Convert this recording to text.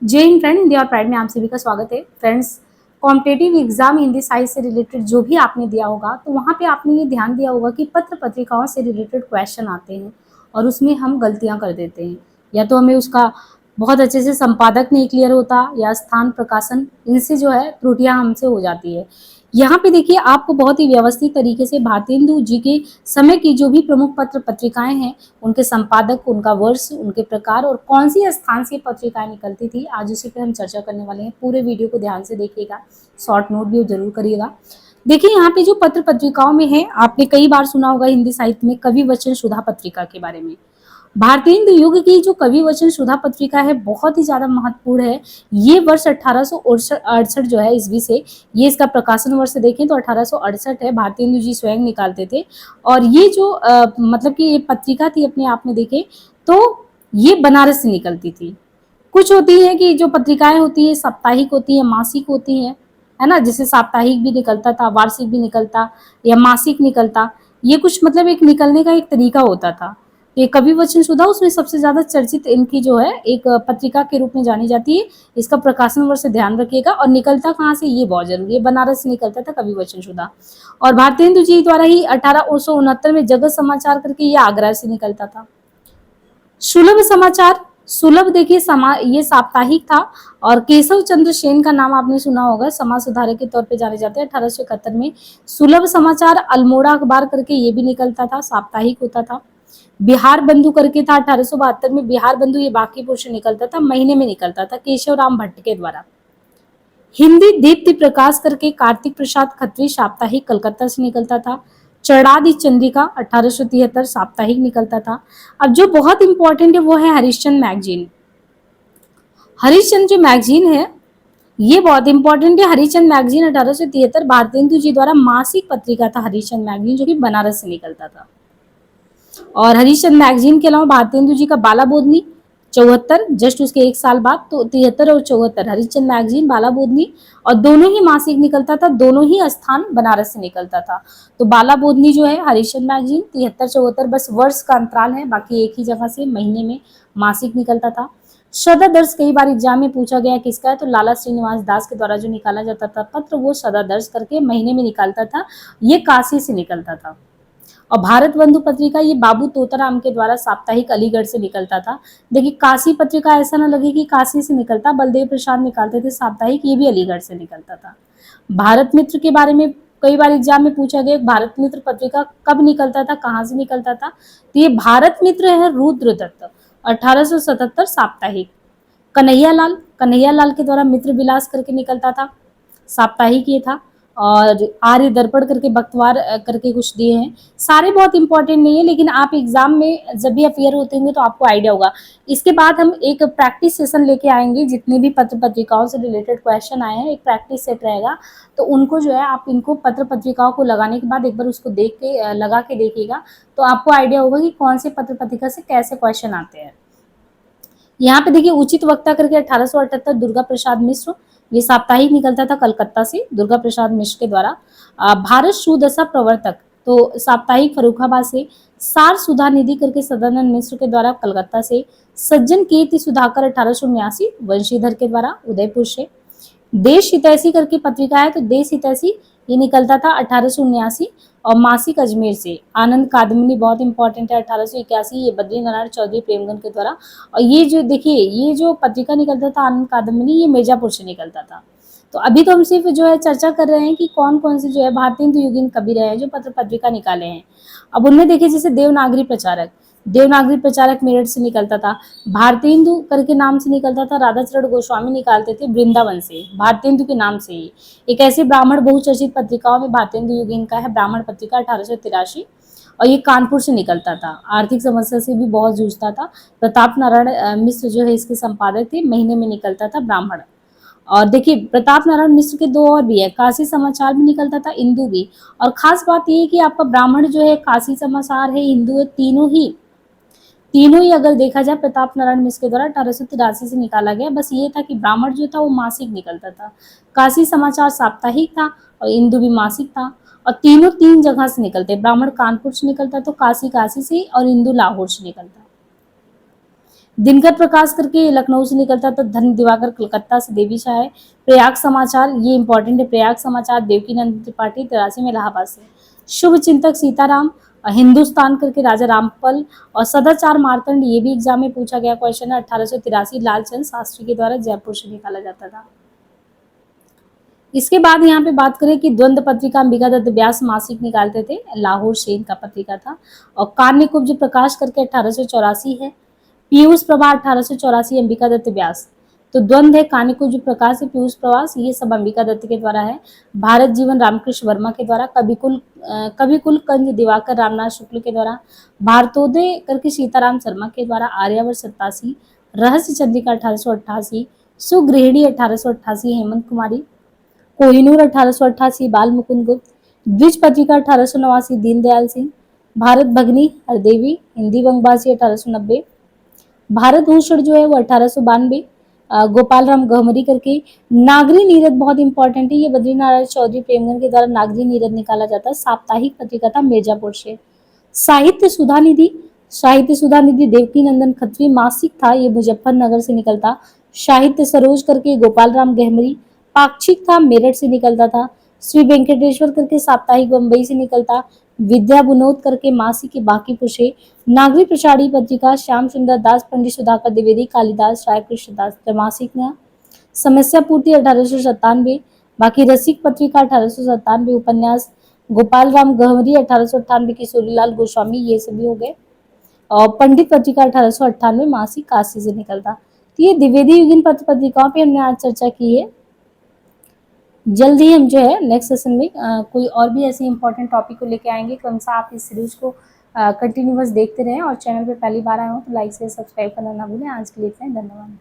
जय Hind friend, India और pride में आप सभी का स्वागत है। Friends, competitive exam Hindi science से रिलेटेड जो भी आपने दिया होगा तो वहाँ पे आपने ये ध्यान दिया होगा कि पत्र पत्रिकाओं से रिलेटेड क्वेश्चन आते हैं और उसमें हम गलतियाँ कर देते हैं। या तो हमें उसका बहुत अच्छे से संपादक नहीं क्लियर होता या स्थान प्रकाशन, इनसे जो है त्रुटियाँ हमसे हो जाती है। यहाँ पे देखिए आपको बहुत ही व्यवस्थित तरीके से भारतेंदु जी के समय की जो भी प्रमुख पत्र पत्रिकाएं हैं, उनके संपादक, उनका वर्ष, उनके प्रकार और कौन सी स्थान से पत्रिकाएं निकलती थी, आज उसी पे हम चर्चा करने वाले हैं। पूरे वीडियो को ध्यान से देखिएगा, शॉर्ट नोट भी जरूर करिएगा। देखिए यहाँ पे जो पत्र पत्रिकाओं में है, आपने कई बार सुना होगा हिंदी साहित्य में कवि वचन सुधा पत्रिका के बारे में। भारतेंदु युग की जो कवि वचन सुधा पत्रिका है बहुत ही ज्यादा महत्वपूर्ण है। ये वर्ष 1868 जो है ईस्वी से, ये इसका प्रकाशन वर्ष देखें तो 1868 है, भारतेंदु जी स्वयं निकालते थे। और ये जो मतलब कि ये पत्रिका थी अपने आप में देखें तो ये बनारस से निकलती थी। कुछ होती है कि जो पत्रिकाएं होती है साप्ताहिक होती है, मासिक होती है ना, जिसे साप्ताहिक भी निकलता था, वार्षिक भी निकलता या मासिक निकलता। ये कुछ मतलब एक निकलने का एक तरीका होता था। ये कवि वचन सुधा उसमें सबसे ज्यादा चर्चित इनकी जो है एक पत्रिका के रूप में जानी जाती है। इसका प्रकाशन वर्ष से ध्यान रखिएगा। और निकलता कहाँ से, ये बहुत जरूरी है, बनारस से निकलता था कवि वचन सुधा। और भारतेंदु जी द्वारा ही 1869 में जगत समाचार करके ये आगरा से निकलता था। सुलभ समाचार, सुलभ देखिए ये साप्ताहिक था। और केशव चंद्र सेन का नाम आपने सुना होगा, समाज सुधारक के तौर पे जाने जाते हैं। 1871 में सुलभ समाचार अल्मोड़ा अखबार करके ये भी निकलता था, साप्ताहिक होता था। बिहार बंधु करके था 1872 में, बिहार बंधु ये बाकी पोर्शन निकलता था, महीने में निकलता था, केशव राम भट्ट के द्वारा। हिंदी दीप्ति प्रकाश करके कार्तिक प्रसाद खत्री साप्ताहिक कलकत्ता से निकलता था। चढ़ादी चंद्रिका 1873 साप्ताहिक निकलता था। अब जो बहुत इंपॉर्टेंट है वो है हरिश्चंद्र मैगजीन। हरिश्चंद्र जो मैगजीन है ये बहुत इंपॉर्टेंट है। हरिश्चंद्र मैगजीन 1873 भारतेंदु जी द्वारा मासिक पत्रिका था हरिश्चंद्र मैगजीन, जो कि बनारस से निकलता था। और हरिश्चंद्र मैगजीन के अलावा भारतेंदु जी का बाला बोधनी 74, जस्ट उसके एक साल बाद, तो 73 और 74 हरिश्चंद्र मैगजीन, बाला बोधनी, और दोनों ही मासिक निकलता था, दोनों ही स्थान बनारस से निकलता था। तो बाला बोधनी जो है हरिश्चंद्र मैगजीन 73-74, बस वर्ष का अंतराल है, बाकी एक ही जगह से महीने में मासिक निकलता था। सदादर्श कई बार एग्जाम में पूछा गया किसका है, तो लाला श्रीनिवास दास के द्वारा जो निकाला जाता था पत्र, वो सदादर्श करके महीने में निकालता था, ये काशी से निकलता था। और भारत बंधु पत्रिका ये बाबू तोताराम के द्वारा साप्ताहिक अलीगढ़ से निकलता था। देखिए काशी पत्रिका ऐसा ना लगे कि काशी से निकलता, बलदेव प्रसाद निकालते थे साप्ताहिक, ये भी अलीगढ़ से निकलता था। भारत मित्र के बारे में कई बार एग्जाम में पूछा गया, भारत मित्र पत्रिका कब निकलता था, कहाँ से निकलता था, तो ये भारत मित्र है रुद्रदत्त 1877 साप्ताहिक। कन्हैयालाल के द्वारा मित्र विलास करके निकलता था, साप्ताहिक ये था। और आर्य दर्पण करके बख्तवार करके कुछ दिए हैं, सारे बहुत इंपॉर्टेंट नहीं है, लेकिन आप एग्जाम में जब भी अपियर होते होंगे तो आपको आइडिया होगा। इसके बाद हम एक प्रैक्टिस सेशन लेके आएंगे, जितने भी पत्र पत्रिकाओं से रिलेटेड क्वेश्चन आए हैं एक प्रैक्टिस सेट रहेगा, तो उनको जो है आप इनको पत्र पत्रिकाओं को लगाने के बाद एक बार उसको देख के लगा के देखिएगा, तो आपको आइडिया होगा कि कौन से पत्र पत्रिका से कैसे क्वेश्चन आते हैं। यहाँ पे देखिए उचित वक्ता करके 1878 दुर्गा प्रसाद मिश्र, ये साप्ताहिक निकलता था कलकत्ता से, दुर्गा प्रसाद मिश्र के द्वारा। भारत सुदशा प्रवर्तक तो साप्ताहिक फर्रुखाबाद से। सार सुधा निधि करके सदानंद मिश्र के द्वारा कलकत्ता से। सज्जन कीर्ति सुधाकर 1879 वंशीधर के द्वारा उदयपुर से। देश हितैषी करके पत्रिका है, तो देश हितैषी ये निकलता था 1879 और मासिक अजमेर से। आनंद कादमिनी बहुत इंपॉर्टेंट है 1881, ये बद्रीनारायण चौधरी प्रेमगंज के द्वारा। और ये जो देखिए ये जो पत्रिका निकलता था आनंद कादमिनी, ये मिर्जापुर से निकलता था। तो अभी तो हम सिर्फ जो है चर्चा कर रहे हैं कि कौन कौन से जो है भारतेंदु युगीन कवि रहे हैं जो पत्र पत्रिका निकाले हैं। अब उनमें देखिए जैसे देवनागरी प्रचारक, देवनागरी प्रचारक मेरठ से निकलता था। भारतेंदु करके नाम से निकलता था, राधाचरण गोस्वामी निकालते थे वृंदावन से, भारतेंदु के नाम से ही। एक ऐसे ब्राह्मण बहुचर्चित पत्रिकाओं में भारतेंदु युगीन का है ब्राह्मण पत्रिका 1883, और ये कानपुर से निकलता था। आर्थिक समस्या से भी बहुत जूझता था। प्रताप नारायण मिश्र जो है इसके संपादक थे, महीने में निकलता था ब्राह्मण। और देखिए प्रताप नारायण मिश्र के दो और भी है, काशी समाचार भी निकलता था, इंदु भी। और खास बात ये है कि आपका ब्राह्मण जो है, काशी समाचार है, हिंदू है, तीनों ही अगर देखा जाए प्रताप नारायण मिश्र के द्वारा 1883 से निकाला गया। बस ये था कि ब्राह्मण जो था वो मासिक निकलता था, काशी समाचार साप्ताहिक था और इंदु भी मासिक था। और तीनों तीन जगह से निकलते, ब्राह्मण कानपुर से निकलता तो काशी से, और इंदु लाहौर से निकलता। दिनकर प्रकाश करके लखनऊ से निकलता था, धन दिवाकर कलकत्ता से, देवी शाह प्रयाग समाचार, ये इंपॉर्टेंट है, प्रयाग समाचार देवकीनंदन त्रिपाठी 83 में इलाहाबाद से, शुभ चिंतक सीताराम हिंदुस्तान करके राजा रामपल, और सदाचार मार्तंड ये भी एग्जाम में पूछा गया क्वेश्चन है, 1883 लालचंद शास्त्री के द्वारा जयपुर से निकाला जाता था। इसके बाद यहाँ पे बात करें कि द्वंद्व पत्रिका अंबिका दत्त व्यास मासिक निकालते थे, लाहौर से इनका पत्रिका था, और कान्यकुब्ज प्रकाश करके 1884 है, पीयूष प्रभा 1884, अंबिका दत्त व्यास, तो द्वंद्व है, कान्यकुब्ज प्रकाश है, पीयूष प्रवास, ये सब अंबिका दत्त के द्वारा है, भारत जीवन रामकृष्ण वर्मा के द्वारा, कविकुल कंज दिवाकर रामनाथ शुक्ल के द्वारा, भारतोदय करके सीताराम शर्मा के द्वारा, आर्यावर्त 87, रहस्य चंद्रिका 1888, सुगृहिणी 1888, हेमंत कुमारी, कोहिनूर 1888, बाल मुकुंद गुप्त, द्विज पत्रिका 1889, दीनदयाल सिंह, भारत भगनी हरदेवी, हिंदी वंगबासी 1890, भारत भूषण जो है वो 1892, गोपाल राम गहमरी करके, नागरी नीरद बहुत इंपॉर्टेंट है, ये बद्रीनारायण चौधरी प्रेमगंज के द्वारा नागरी नीरद निकाला जाता है, साप्ताहिक पत्रिका था मिर्जापुर से, साहित्य सुधा निधि देवकी नंदन खत्री मासिक था, ये मुजफ्फरनगर से निकलता, साहित्य सरोज करके गोपाल राम गहमरी, पाक्षिक था मेरठ से निकलता था, श्री वेंकटेश्वर करके साप्ताहिक बम्बई से निकलता, विद्या विनोद करके मासिक के बाकी पुषे, नागरी प्रचारी पत्रिका श्याम सुंदर दास, पंडित सुधाकर द्विवेदी, कालिदास, राय कृष्ण दास, त्रैमासिक नया, समस्या पूर्ति 1897, बाकी रसिक पत्रिका 1897, उपन्यास गोपाल राम गहमरी 1898, किशोरीलाल गोस्वामी, ये सभी हो गए, और पंडित पत्रिका 1898 मासिक काशी से निकलता। तो ये द्विवेदी युगीन पत्र पत्रिकाओं पे हमने आज चर्चा की है। जल्द ही हम जो है नेक्स्ट सेशन में कोई और भी ऐसे इंपॉर्टेंट टॉपिक को लेके आएंगे। क्रमशः आप इस सीरीज को कंटिन्यूअस देखते रहें, और चैनल पे पहली बार आए हो तो लाइक से सब्सक्राइब करना ना भूलें। आज के लिए इतना ही, धन्यवाद।